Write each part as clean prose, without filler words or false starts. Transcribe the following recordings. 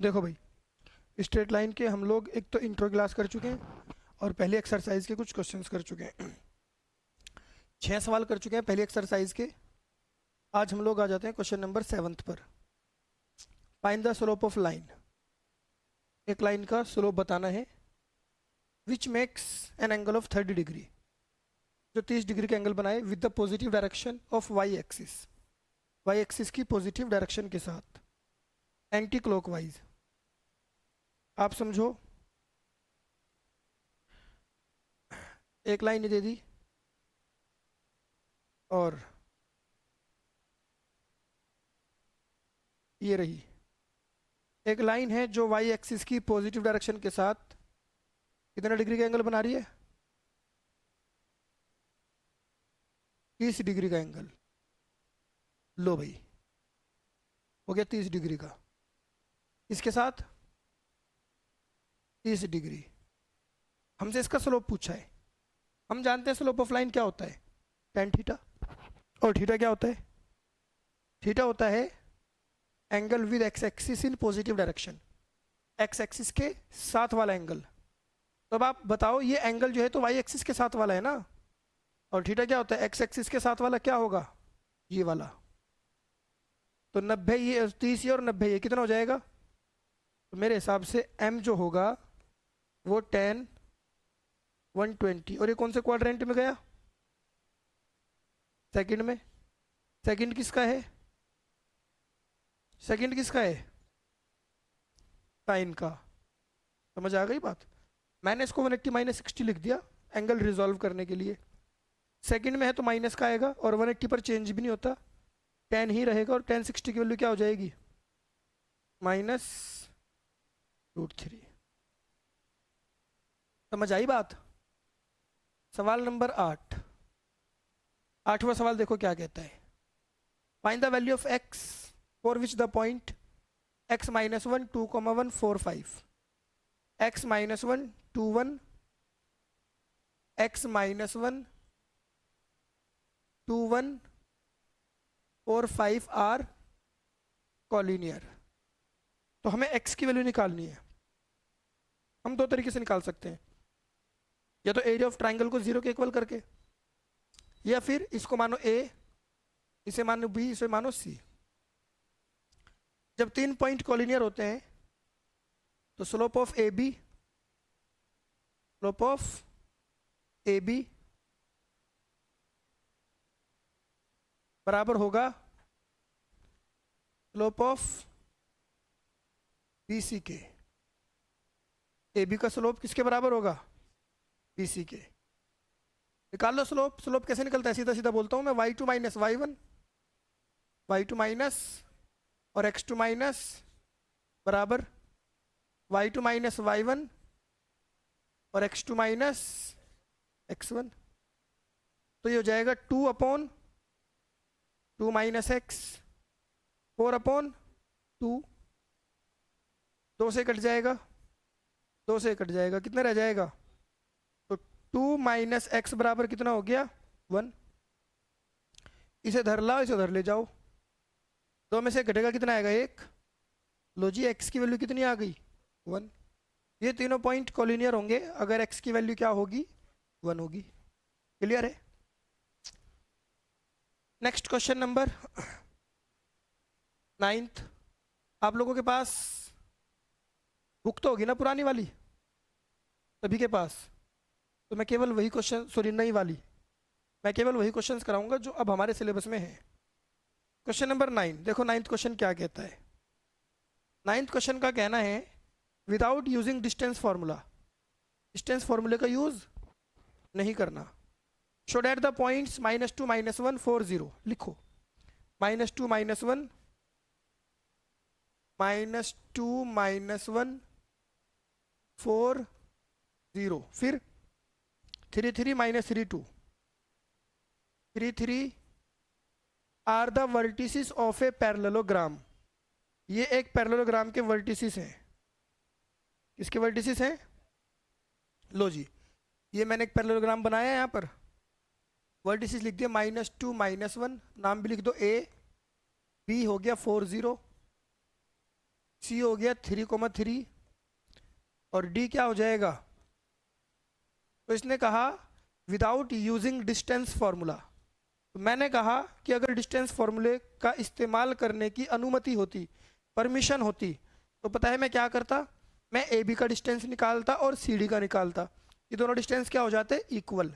देखो भाई, straight line के हम लोग एक तो इंट्रो क्लास कर चुके हैं और पहले एक्सरसाइज के कुछ क्वेश्चंस कर चुके हैं। 6 सवाल कर चुके हैं पहले एक्सरसाइज के। आज हम लोग आ जाते हैं क्वेश्चन नंबर 7 पर। Find the slope of line. एक लाइन का स्लोप बताना है which makes an angle of 30 degree, जो 30 डिग्री का एंगल बनाए with the positive direction of Y axis. Y axis की पॉजिटिव डायरेक्शन के साथ एंटी क्लॉकवाइज। आप समझो, एक लाइन दे दी और ये रही। एक लाइन है जो वाई एक्सिस की पॉजिटिव डायरेक्शन के साथ कितना डिग्री का एंगल बना रही है? 30 डिग्री का एंगल। लो भाई, हो गया 30 डिग्री का। इसके साथ 30 डिग्री। हमसे इसका स्लोप पूछा है। हम जानते हैं स्लोप ऑफ लाइन क्या होता है, टेन थीटा। और थीटा क्या होता है? थीटा होता है angle with x axis in positive direction, x axis के साथ वाला एंगल। तो अब आप बताओ, ये एंगल जो है तो वाई एक्सिस के साथ वाला है ना, और थीटा क्या होता है? एक्स एक्सिस के साथ वाला क्या होगा? ये वाला। तो 90, ये 30 ये और 90 ये कितना हो जाएगा? तो मेरे हिसाब से m जो होगा वो 10 120। और ये कौन से क्वाड्रेंट में गया? सेकंड में। सेकंड किसका है? सेकंड किसका है? साइन का। समझ आ गई बात? मैंने इसको 180 माइनस 60 लिख दिया एंगल रिजॉल्व करने के लिए। सेकंड में है तो माइनस का आएगा और 180 पर चेंज भी नहीं होता, 10 ही रहेगा। और 10 60 की वैल्यू क्या हो जाएगी? -√3। समझ आई बात? सवाल नंबर 8। 8वां सवाल देखो क्या कहता है। Find the value of x for which the point x -1 2,1 4 5, x -1 2 1, x -1 2 1 4 5 are collinear. तो हमें x की वैल्यू निकालनी है। हम दो तरीके से निकाल सकते हैं, या तो एरिया ऑफ ट्राइंगल को 0 के इक्वल करके, या फिर इसको मानो a, इसे मानो b, इसे मानो c। जब 3 पॉइंट कॉलिनियर होते हैं तो स्लोप ऑफ ए बी बराबर होगा स्लोप ऑफ बी सी के। ए बी का स्लोप किसके बराबर होगा? बी सी के। निकाल लो स्लोप। स्लोप कैसे निकलता है? सीधा सीधा बोलता हूँ मैं, y2 minus y1, y2 minus और x2 माइनस बराबर y2 माइनस y1 और x2 माइनस x1। तो ये हो जाएगा 2/2 माइनस x 4/2। 2 से कट जाएगा, 2 से कट जाएगा, कितना रह जाएगा? तो 2 माइनस एक्स बराबर कितना हो गया? 1। इसे धर लाओ, इसे धर ले जाओ, 2 में से घटेगा कितना आएगा? 1। लो जी, x की वैल्यू कितनी आ गई? 1। ये तीनों पॉइंट कॉलिनियर होंगे अगर x की वैल्यू क्या होगी? 1 होगी। क्लियर है? Next question number 9। आप लोगों के पास बुक तो होगी ना पुरानी वाली, सभी के पास? तो मैं केवल वही क्वेश्चन, सॉरी नई वाली, मैं केवल वही क्वेश्चंस कराऊंगा जो अब हमारे सिलेबस में है। क्वेश्चन नंबर 9 देखो, 9th क्वेश्चन क्या कहता है। 9th क्वेश्चन का कहना है without using distance formula, distance फार्मूले का यूज नहीं करना। Show that the points -2 -1 4 0। लिखो -2 -1 -2 -1 4 0, फिर 3 3 -3 2 3 3 are the vertices of a parallelogram. ये एक पैरेललोग्राम के वर्टिसेस हैं। किसके वर्टिसेस हैं? लो जी, ये मैंने एक पैरेललोग्राम बनाया है, यहाँ पर वर्टिसेस लिख दिया -2 -1, नाम भी लिख दो ए, बी हो गया 4 0, सी हो गया 3,3 और डी क्या हो जाएगा? तो इसने कहा विदाउट यूजिंग डिस्टेंस फॉर्मूला। तो मैंने कहा कि अगर डिस्टेंस फॉर्मूले का इस्तेमाल करने की अनुमति होती, परमिशन होती, तो पता है मैं क्या करता? मैं ए बी का डिस्टेंस निकालता और सी डी का निकालता। ये दोनों डिस्टेंस क्या हो जाते? इक्वल।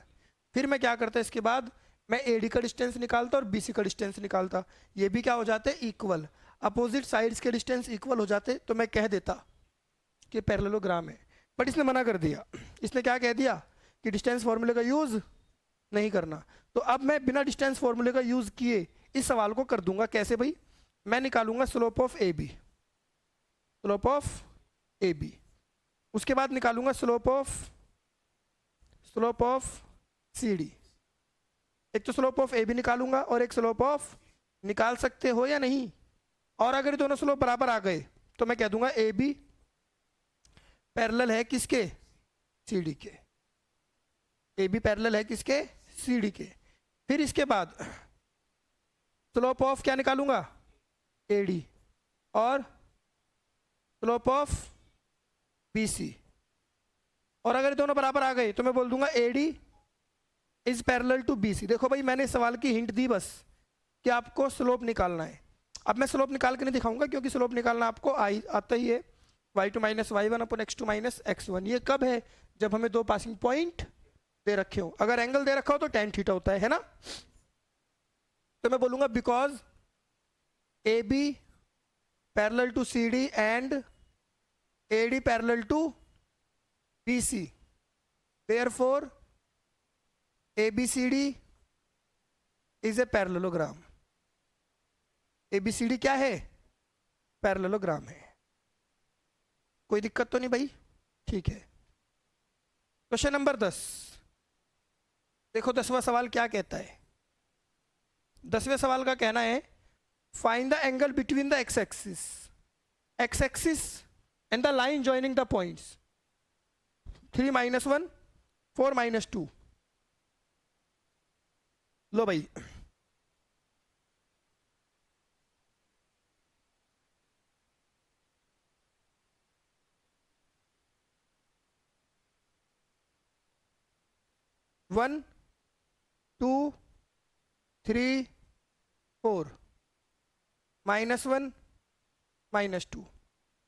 फिर मैं क्या करता? इसके बाद मैं ए डी का डिस्टेंस निकालता और बी सी का डिस्टेंस निकालता। ये भी क्या हो जाते? इक्वल। अपोजिट साइड्स के डिस्टेंस इक्वल हो जाते तो मैं कह देता कि पैरेललोग्राम है। बट इसने मना कर दिया। इसने क्या कह दिया कि डिस्टेंस फॉर्मूले का यूज़ नहीं करना। तो अब मैं बिना डिस्टेंस फॉर्मूले का यूज़ किए इस सवाल को कर दूंगा। कैसे भाई? मैं निकालूंगा slope of A B, slope of A B. उसके बाद निकालूंगा स्लोप ऑफ सी डी। एक तो स्लोप ऑफ ए बी निकालूंगा और एक स्लोप ऑफ, निकाल सकते हो या नहीं? और अगर दोनों स्लोप बराबर आ गए तो मैं कह दूंगा ए बी पैरेलल है किसके? सी डी के। ए बी पैरेलल है किसके? सी डी के। फिर इसके बाद स्लोप ऑफ क्या निकालूंगा? ए डी और स्लोप ऑफ बी सी। और अगर दोनों बराबर आ गए तो मैं बोल दूंगा A D is parallel to B C. देखो भाई मैंने सवाल की हिंट दी बस कि आपको स्लोप निकालना है। अब मैं स्लोप निकाल के नहीं दिखाऊंगा क्योंकि स्लोप निकालना आपको आता ही है। y2 minus Y one upon x2 minus x1। ये कब है? जब हमें दो पासिंग पॉइंट दे रखे हो। अगर एंगल दे रखा हो तो tan थीटा होता है ना? तो मैं बोलूंगा because A B parallel to C D and A D parallel to B C, therefore A B C D is a parallelogram. A B C D क्या है? पैरेललोग्राम है। कोई दिक्कत तो नहीं भाई? ठीक है। क्वेश्चन नंबर 10 देखो। 10वां सवाल क्या कहता है? 10वें सवाल का कहना है find the angle between the x axis and the line joining the points 3 - 1 4 - 2। लो भाई, one 2 3 4 -1 -2।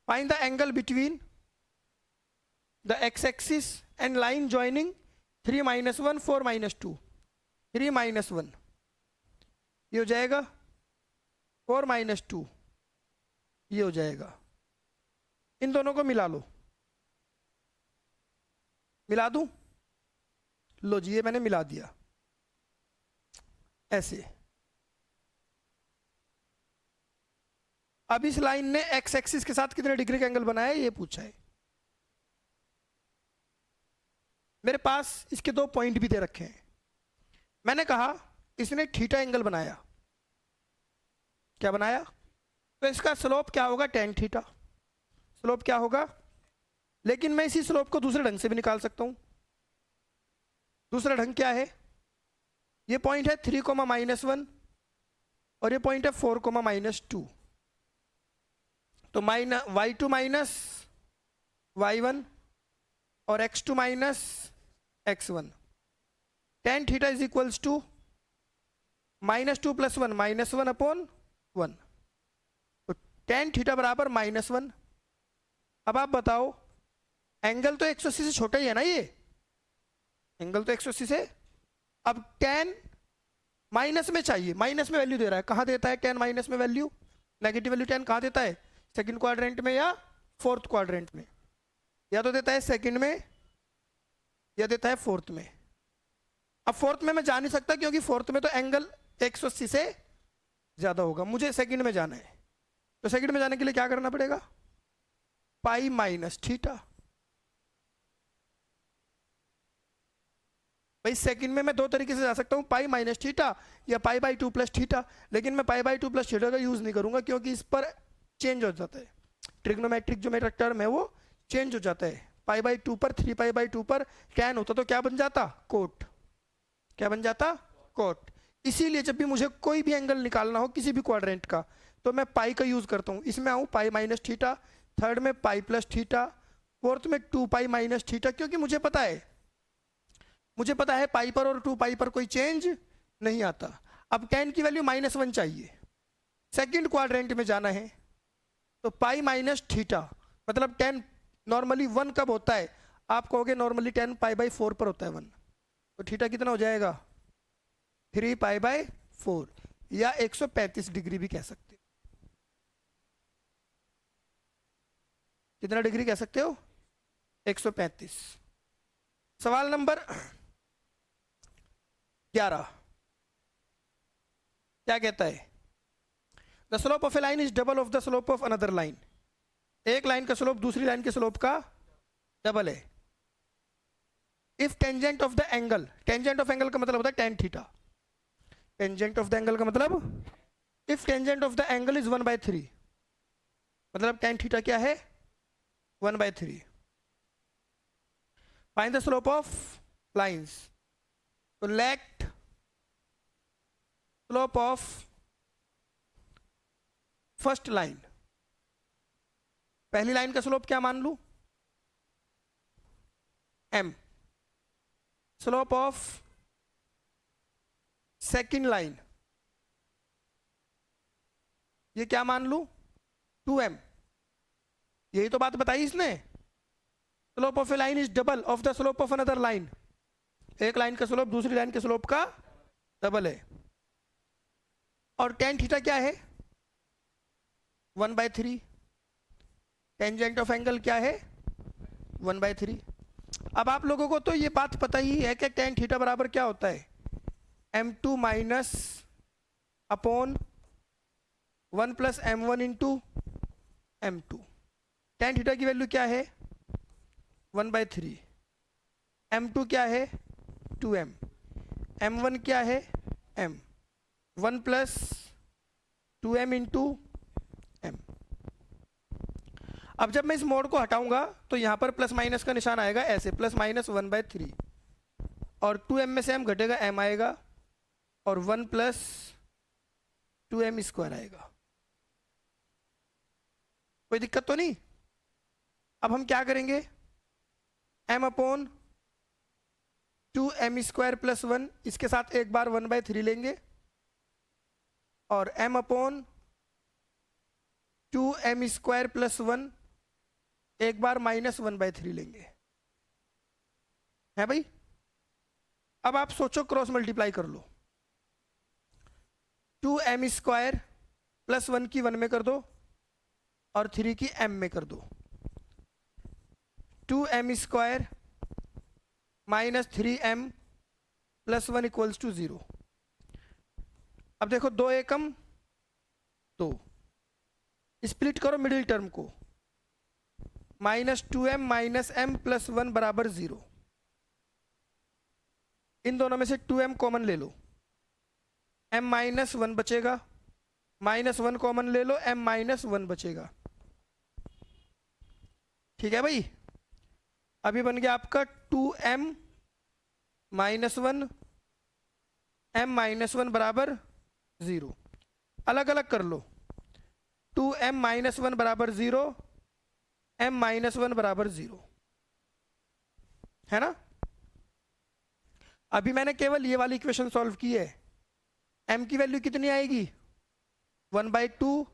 Find the angle between the x axis and line joining 3 - 1 4 -2। 3 - 1 ये हो जाएगा, 4 - 2 ये हो जाएगा। इन दोनों को मिला लो। मिला दूं? लो जी, ये मैंने मिला दिया ऐसे। अब इस लाइन ने एक्स एक्सिस के साथ कितने डिग्री का एंगल बनाया है ये पूछा है। मेरे पास इसके दो पॉइंट भी दे रखे हैं। मैंने कहा इसने थीटा एंगल बनाया। क्या बनाया? तो इसका स्लोप क्या होगा? tan theta. स्लोप क्या होगा? लेकिन मैं इसी स्लोप को दूसरे ढंग से भी निकाल सकता हूं। दूसरा ढंग क्या है? ये पॉइंट है 3, -1 और ये पॉइंट है 4, -2। तो y2 माइनस y1 और x2 minus x1। tan theta is equals to -2 + 1 -1/1। तो tan थीटा बराबर -1। अब आप बताओ, एंगल तो 180 से छोटा ही है ना? ये एंगल तो 180 से। अब tan माइनस में चाहिए, माइनस में वैल्यू दे रहा है। कहाँ देता है tan माइनस में वैल्यू? नेगेटिव वैल्यू tan कहाँ देता है? सेकंड क्वाड्रेंट में या फोर्थ क्वाड्रेंट में? या तो देता है सेकंड में या देता है फोर्थ में। अब फोर्थ में मैं जा नहीं सकता क्योंकि फोर्थ में तो एंगल 180 से ज्यादा होगा। मुझे सेकंड में जाना है। तो सेकंड में जाने के लिए क्या करना पड़ेगा? Pi minus theta. भाई सेकंड में मैं दो तरीके से जा सकता हूं, पाई माइनस थीटा या π/2 + थीटा। लेकिन मैं π/2 + थीटा का यूज नहीं करूंगा क्योंकि इस पर चेंज हो जाता है। ट्रिग्नोमेट्रिक जो मेरा टर्म है वो चेंज हो जाता है। π/2 पर 3π/2 पर tan होता तो क्या बन जाता? कोट। क्या बन जाता? कोट। इसीलिए जब भी मुझे कोई भी एंगल निकालना हो किसी भी क्वाड्रेंट का, तो मैं पाई का यूज़ करता हूँ। इसमें आऊँ पाई माइनस थीटा, थर्ड में पाई प्लस थीटा, फोर्थ में 2 पाई माइनस थीटा, क्योंकि मुझे पता है पाई पर और 2 पाई पर कोई चेंज नहीं आता। अब tan की वैल्यू -1 चाहिए, सेकंड क्वाड्रेंट में जाना है, तो पाई माइनस थीटा मतलब tan नॉर्मली 1 कब होता है? आप कहोगे नॉर्मली tan पाई/4 पर होता है 1, तो थीटा कितना हो जाएगा? 3 पाई/4 या 135 डिग्री भी कह सकते हो। कितना डिग्री कह सकते हो? 135। सवाल नंबर 11 क्या कहता है? The slope of A line is double of the slope of another line. एक लाइन का स्लोप दूसरी लाइन के स्लोप का डबल है। If tangent of the angle, tangent of angle का मतलब होता है tan theta. Tangent of the angle का मतलब, if tangent of the angle is 1/3, मतलब tan थीटा क्या है? 1/3। Find the slope of lines. तो late slope of first line, पहली लाइन का स्लोप क्या मान लूं? m। Slope of second line ये क्या मान लूं? 2m। यही तो बात बताई इसने। Slope of A line is double of the slope of another line. एक लाइन का स्लोप दूसरी लाइन के स्लोप का डबल है। और tan थीटा क्या है? 1/3। टेंजेंट ऑफ एंगल क्या है? 1/3। अब आप लोगों को तो ये बात पता ही है कि tan थीटा बराबर क्या होता है? m2 minus upon 1 plus m1 into m2। tan theta की वैल्यू क्या है? 1/3। m2 क्या है? 2m। m1 क्या है? m। 1 plus 2m into m। अब जब मैं इस मोड को हटाऊंगा तो यहां पर प्लस माइनस का निशान आएगा ऐसे, प्लस माइनस 1/3, और 2m में से m घटेगा, m आएगा, और 1 प्लस 2m स्क्वायर आएगा। कोई दिक्कत तो नहीं? अब हम क्या करेंगे? m upon 2m square plus 1, इसके साथ एक बार 1/3 लेंगे, और m upon 2m square plus 1 एक बार -1/3 लेंगे। है भाई? अब आप सोचो, क्रॉस मल्टीप्लाई कर लो। 2m स्क्वायर प्लस 1 की 1 में कर दो और 3 की m में कर दो। 2m square minus 3m plus 1 equals to 0। अब देखो, 2 एकम 2, स्प्लिट करो मिडिल टर्म को, -2m माइनस m प्लस 1 बराबर 0। इन दोनों में से 2m कॉमन ले लो, m माइनस 1 बचेगा, -1 कॉमन ले लो, m माइनस 1 बचेगा। ठीक है भाई? अभी बन गया आपका 2m माइनस 1, m माइनस 1 बराबर 0। अलग अलग कर लो, 2m माइनस 1 बराबर 0, m माइनस 1 बराबर 0, है ना? अभी मैंने केवल ये वाली इक्वेशन सॉल्व की है। m की वैल्यू कितनी आएगी? 1/2,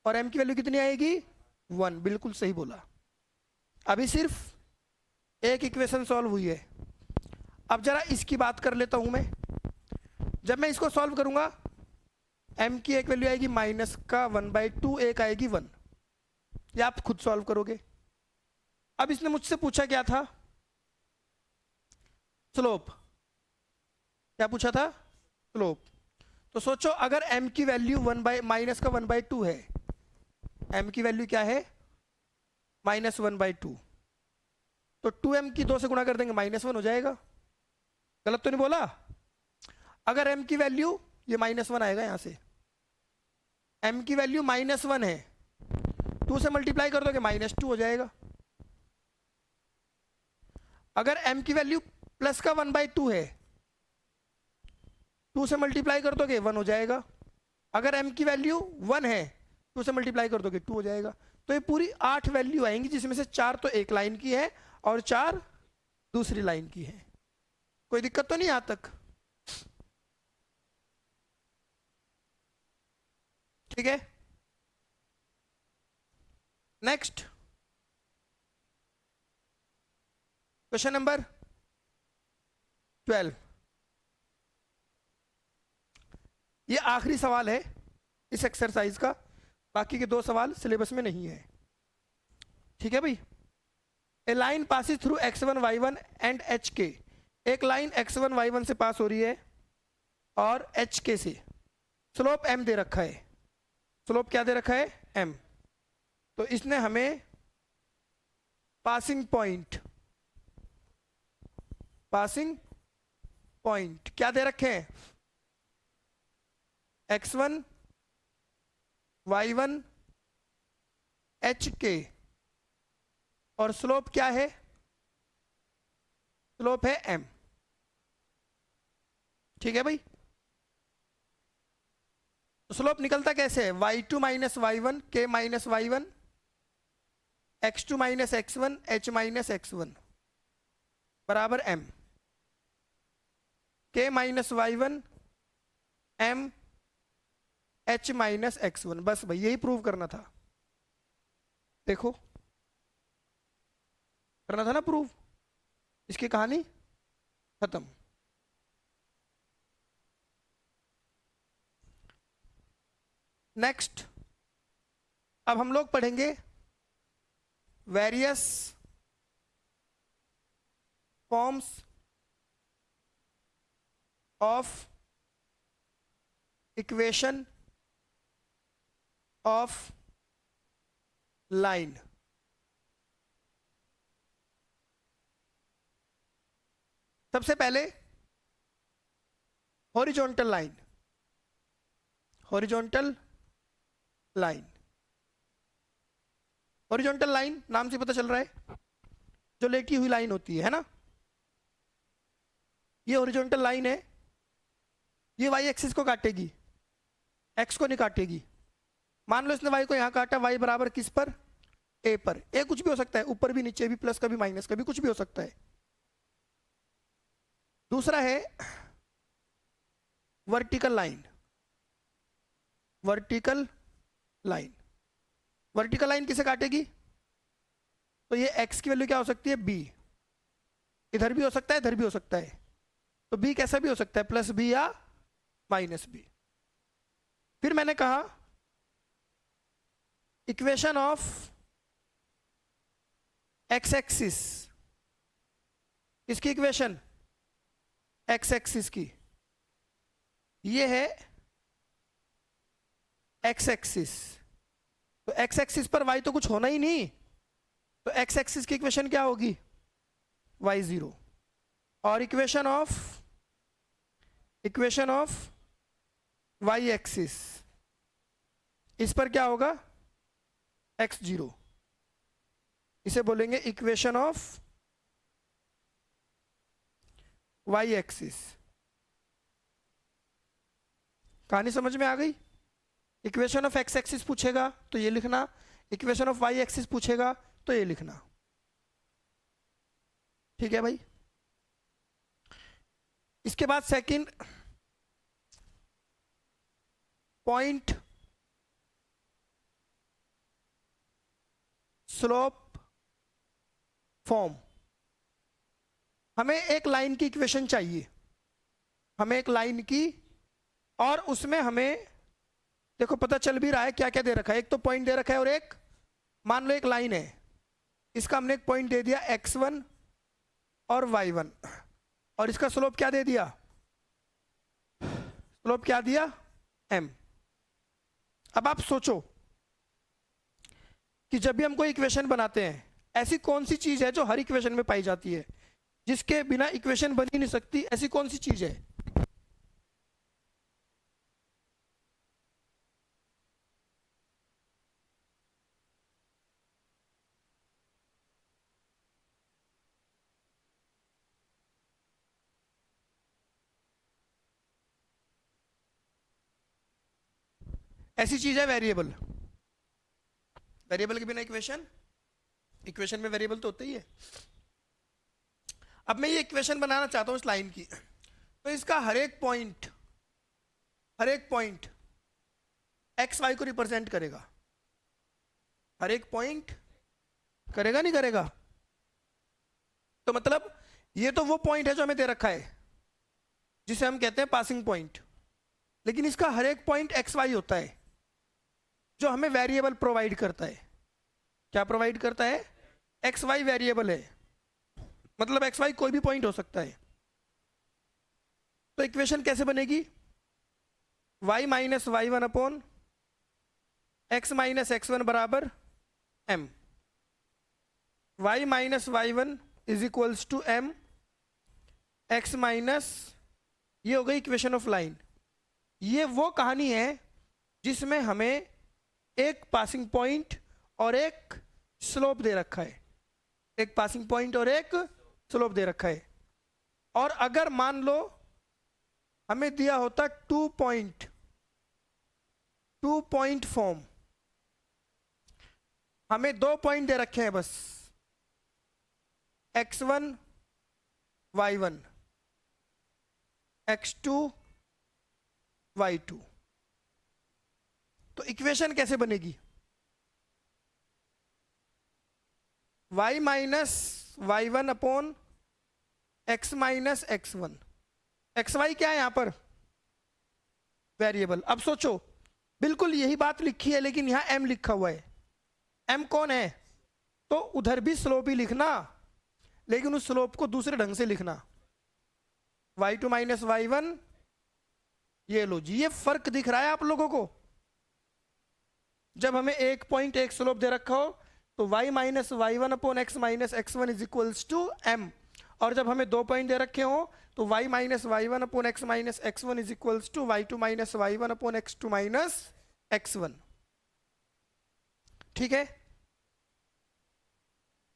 और m की वैल्यू कितनी आएगी? 1। बिल्कुल सही बोला। अभी सिर्फ एक इक्वेशन सॉल्व हुई है। अब जरा इसकी बात कर लेता हूं मैं। जब मैं इसको सॉल्व करूंगा, m की एक वैल्यू आएगी माइनस का 1/2, एक आएगी 1। ये आप खुद सॉल्व करोगे। अब इसने मुझसे पूछा क्या था? स्लोप। क्या पूछा था? स्लोप। तो सोचो, अगर m की वैल्यू माइनस का 1/2 है, m की वैल्यू क्या है? -1/2, तो 2m की 2 से गुणा कर देंगे, -1 हो जाएगा। गलत तो नहीं बोला? अगर m की वैल्यू, ये -1 आएगा यहां से, m की वैल्यू -1 है, 2 से मल्टीप्लाई कर दोगे -2 हो जाएगा। अगर m की वैल्यू प्लस का 1/2 है, 2 से मल्टीप्लाई कर दोगे 1 हो जाएगा। अगर m की वैल्यू 1 है 2 से मल्टीप्लाई कर दोगे 2 हो जाएगा। तो ये पूरी 8 वैल्यू आएंगी, जिसमें से 4 तो एक लाइन की है और 4 दूसरी लाइन की है। कोई दिक्कत तो नहीं यहाँ तक? ठीक है, नेक्स्ट क्वेश्चन नंबर 12। ये आखिरी सवाल है इस एक्सरसाइज का, बाकी के 2 सवाल सिलेबस में नहीं है। ठीक है भाई। A line passes through x1 y1 and h k. एक लाइन x1 y1 से पास हो रही है और एच के से। स्लोप m दे रखा है। स्लोप क्या दे रखा है? m। तो इसने हमें पासिंग पॉइंट क्या दे रखे हैं? x1 y1 एच के, और स्लोप क्या है? स्लोप है m। ठीक है भाई। तो स्लोप निकलता कैसे है? y2 minus y1 k minus y1 x2 minus x1 h minus x1 बराबर m। k minus y1 m h minus x1। बस भाई यही प्रूव करना था। देखो, करना था ना प्रूव, इसकी कहानी खत्म। नेक्स्ट, अब हम लोग पढ़ेंगे various forms of equation of line. सबसे पहले horizontal line. Horizontal line, horizontal line नाम से पता चल रहा है जो लेटी हुई लाइन होती है ना। ये हॉरिजॉन्टल लाइन है, ये वाई एक्सिस को काटेगी, एक्स को नहीं काटेगी। मान लो इसने वाई को यहां काटा, वाई बराबर किस पर? ए पर। ए कुछ भी हो सकता है, ऊपर भी, नीचे भी, प्लस का भी, माइनस का भी, कुछ भी हो सकता है। दूसरा है vertical line. Vertical line, vertical line किसे काटेगी? तो ये x की वैल्यू क्या हो सकती है? b। इधर भी हो सकता है, इधर भी हो सकता है। तो b कैसा भी हो सकता है, प्लस b या माइनस b। फिर मैंने कहा इक्वेशन ऑफ x एक्सिस। किसकी इक्वेशन? x एक्सिस की। ये है x एक्सिस। तो x एक्सिस पर y तो कुछ होना ही नहीं, तो x एक्सिस की इक्वेशन क्या होगी? y0। और इक्वेशन ऑफ y एक्सिस, इस पर क्या होगा? x0। इसे बोलेंगे इक्वेशन ऑफ y एक्सिस। कहानी समझ में आ गई? इक्वेशन ऑफ x एक्सिस पूछेगा तो ये लिखना, इक्वेशन ऑफ y एक्सिस पूछेगा तो ये लिखना। ठीक है भाई। इसके बाद सेकंड पॉइंट स्लोप फॉर्म। हमें एक लाइन की इक्वेशन चाहिए, हमें एक लाइन की, और उसमें हमें देखो पता चल भी रहा है क्या क्या दे रखा है। एक तो पॉइंट दे रखा है, और एक, मान लो एक लाइन है, इसका हमने एक पॉइंट दे दिया x1 और y1, और इसका स्लोप क्या दे दिया? स्लोप क्या दिया? m। अब आप सोचो कि जब भी हम कोई इक्वेशन बनाते हैं, ऐसी कौन सी चीज है जो हर इक्वेशन में पाई जाती है, जिसके बिना इक्वेशन बन ही नहीं सकती? ऐसी कौन सी चीज है? ऐसी चीज है वेरिएबल। वेरिएबल के बिना इक्वेशन, इक्वेशन में वेरिएबल तो होता ही है। अब मैं ये इक्वेशन बनाना चाहता हूँ इस लाइन की, तो इसका हर एक पॉइंट एक्स वाई को रिप्रेजेंट करेगा। हर एक पॉइंट करेगा नहीं करेगा? तो मतलब ये तो वो पॉइंट है जो हमें दे रखा है, जिसे हम कहते हैं पासिंग पॉइंट, लेकिन इसका हर एक पॉइंट एक्स वाई होता है जो हमें वेरिएबल प्रोवाइड करता है। क्या प्रोवाइड करता है? एक्स वाई वेरिएबल है, मतलब एक्स वाई कोई भी पॉइंट हो सकता है। तो इक्वेशन कैसे बनेगी? y minus Y one upon x minus x one बराबर m। y minus Y one is equals to m x minus, ये हो गई इक्वेशन ऑफ लाइन। ये वो कहानी है जिसमें हमें एक पासिंग पॉइंट और एक स्लोप दे रखा है, एक पासिंग पॉइंट और एक स्लोप दे रखा है। और अगर मान लो हमें दिया होता टू पॉइंट फॉर्म, हमें 2 पॉइंट दे रखे हैं बस, x1 y1 x2 y2, तो इक्वेशन कैसे बनेगी? y minus Y one upon x minus x one. X Y क्या है यहां पर? वेरिएबल। अब सोचो, बिल्कुल यही बात लिखी है लेकिन यहां m लिखा हुआ है। m कौन है? तो उधर भी स्लोप ही लिखना, लेकिन उस स्लोप को दूसरे ढंग से लिखना, y2 माइनस वाई वन। ये लो जी, ये फर्क दिख रहा है आप लोगों को? जब हमें एक पॉइंट एक स्लोप दे रखा हो तो y minus Y one upon x minus x one is equals to m, और जब हमें 2 पॉइंट दे रखे हो तो y minus Y one upon x minus x one is equals to y2 minus Y one upon X two minus x one. ठीक है?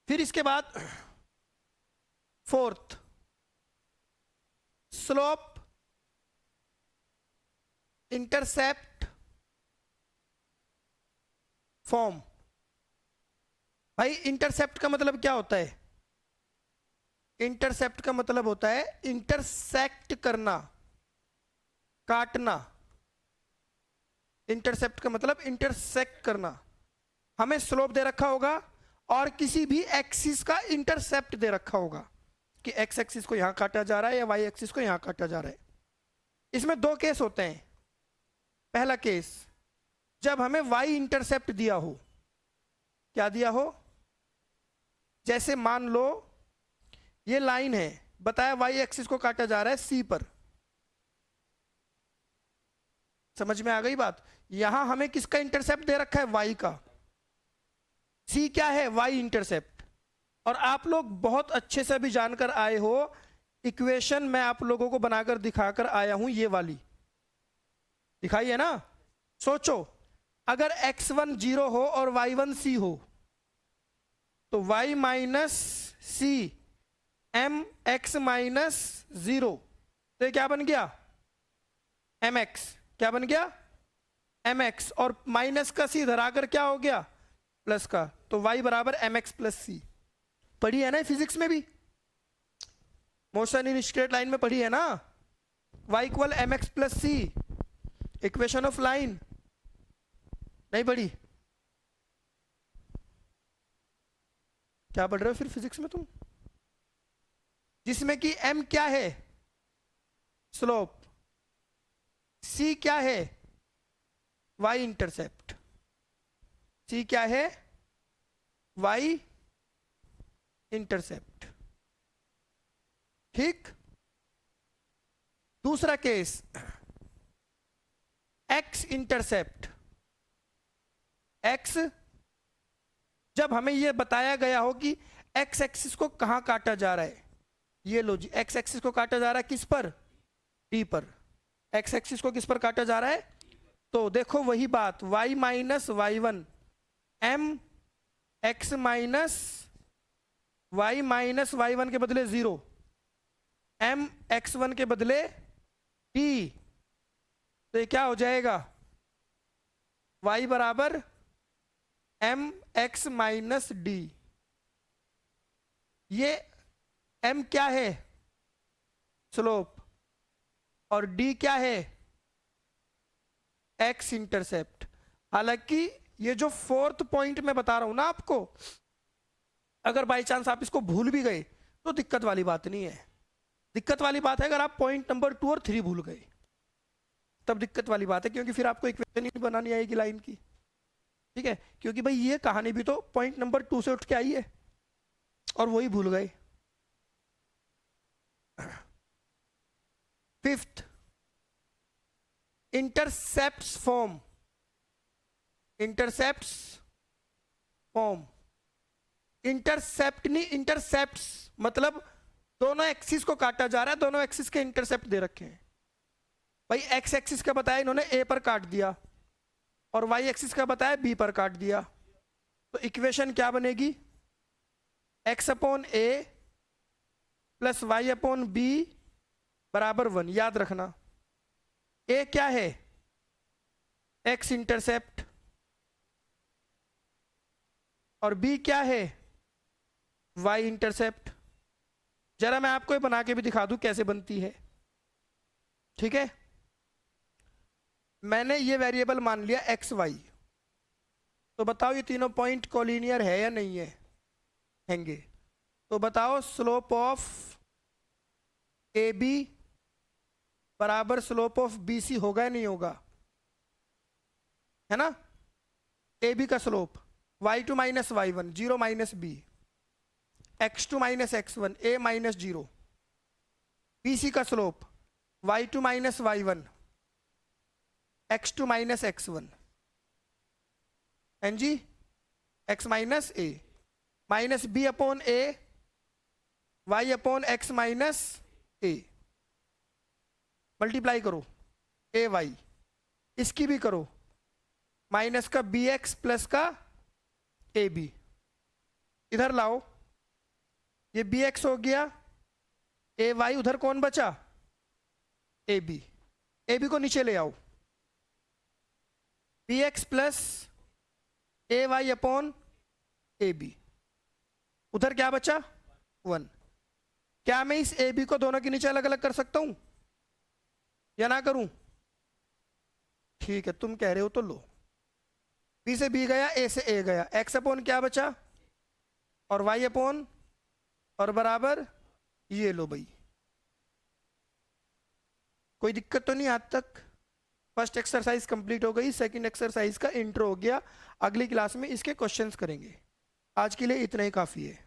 फिर इसके बाद फोर्थ, स्लोप इंटरसेप्ट फॉर्म। भाई इंटरसेप्ट का मतलब क्या होता है? इंटरसेप्ट का मतलब होता है इंटरसेक्ट करना, काटना। इंटरसेप्ट का मतलब इंटरसेक्ट करना। हमें स्लोप दे रखा होगा और किसी भी एक्सिस का इंटरसेप्ट दे रखा होगा कि एक्स एक्सिस को यहां काटा जा रहा है या वाई एक्सिस को यहां काटा जा रहा है। इसमें 2 केस होते हैं। पहला केस, जब हमें वाई इंटरसेप्ट दिया हो। क्या दिया हो? जैसे मान लो ये लाइन है, बताया वाई एक्सिस को काटा जा रहा है सी पर। समझ में आ गई बात? यहां हमें किसका इंटरसेप्ट दे रखा है? वाई का। सी क्या है? Y intercept. और आप लोग बहुत अच्छे से भी जानकर आए हो, इक्वेशन मैं आप लोगों को बनाकर दिखाकर आया हूं, ये वाली दिखाई है ना? सोचो, अगर x1 0 हो और y1 c हो तो y minus C M X minus 0, तो ये क्या बन गया? mx। क्या बन गया? mx। और माइनस का सी इधर आकर क्या हो गया? प्लस का। तो y बराबर mx प्लस सी। पढ़ी है ना फिजिक्स में भी? मोशन इन स्ट्रेट लाइन में पढ़ी है ना? y इक्वल mx plus C, equation of line. नहीं पढ़ी? क्या पढ़ रहे हो फिर फिजिक्स में तुम? जिसमें कि m क्या है? स्लोप। c क्या है? y intercept. c क्या है? y intercept. ठीक। दूसरा केस, x इंटरसेप्ट। x, जब हमें यह बताया गया हो कि x एक्सिस को कहां काटा जा रहा है। ये लो जी, x एक्सिस को काटा जा रहा है किस पर? t पर। x एक्सिस को किस पर काटा जा रहा है? तो देखो वही बात, y minus Y one m x minus y minus Y one के बदले 0, m x1 के बदले t। तो ये क्या हो जाएगा? y बराबर एम एक्स माइनस डी, ये एम क्या है? स्लोप, और डी क्या है? X intercept. हालांकि ये जो फोर्थ पॉइंट मैं बता रहा हूं ना आपको, अगर बाई चांस आप इसको भूल भी गए तो दिक्कत वाली बात नहीं है। दिक्कत वाली बात है अगर आप पॉइंट नंबर 2 और 3 भूल गए, तब दिक्कत वाली बात है, क्योंकि फिर आपको इक्वेशन ही बनानी आएगी लाइन की। ठीक है, क्योंकि भाई ये कहानी भी तो पॉइंट नंबर 2 से उठ के आई है और वही भूल गए। Fifth, intercepts form. Intercepts form, intercept नहीं, इंटरसेप्ट्स मतलब दोनों एक्सिस को काटा जा रहा है, दोनों एक्सिस के इंटरसेप्ट दे रखे हैं। भाई एक्स एक्सिस का बताया इन्होंने ए पर काट दिया, और वाई एक्सिस का बताया बी पर काट दिया, तो इक्वेशन क्या बनेगी? एक्स अपॉन ए प्लस वाई अपॉन बी बराबर 1। याद रखना ए क्या है? एक्स इंटरसेप्ट, और बी क्या है? Y intercept. जरा मैं आपको ये बना के भी दिखा दूं कैसे बनती है। ठीक है, मैंने ये वेरिएबल मान लिया एक्स वाई, तो बताओ ये तीनों पॉइंट कोलिनियर है या नहीं है? हैंगे। तो बताओ स्लोप ऑफ ए बी बराबर स्लोप ऑफ बी सी होगा या नहीं होगा? है ना? ए बी का slope y2 minus Y one, zero minus B, x2 minus x one, A minus zero. B C का slope y2 minus Y one, x2 minus x one, एन जी, x minus A, minus B upon A, Y upon x minus A. Multiply करो A Y, इसकी भी करो, minus का B X plus का A B, इधर लाओ, ये बी एक्स हो गया, ए वाई, उधर कौन बचा? A B. ए बी को नीचे ले आओ, B X plus A Y upon A B, उधर क्या बचा? 1। क्या मैं इस ए बी को दोनों के नीचे अलग अलग कर सकता हूं या ना करूं? ठीक है, तुम कह रहे हो तो लो, बी से बी गया, ए से ए गया, एक्स अपॉन क्या बचा, और वाई अपॉन, और बराबर ये लो भाई। कोई दिक्कत तो नहीं आज तक? फर्स्ट एक्सरसाइज कंप्लीट हो गई, सेकंड एक्सरसाइज का इंट्रो हो गया। अगली क्लास में इसके क्वेश्चंस करेंगे। आज के लिए इतना ही काफ़ी है।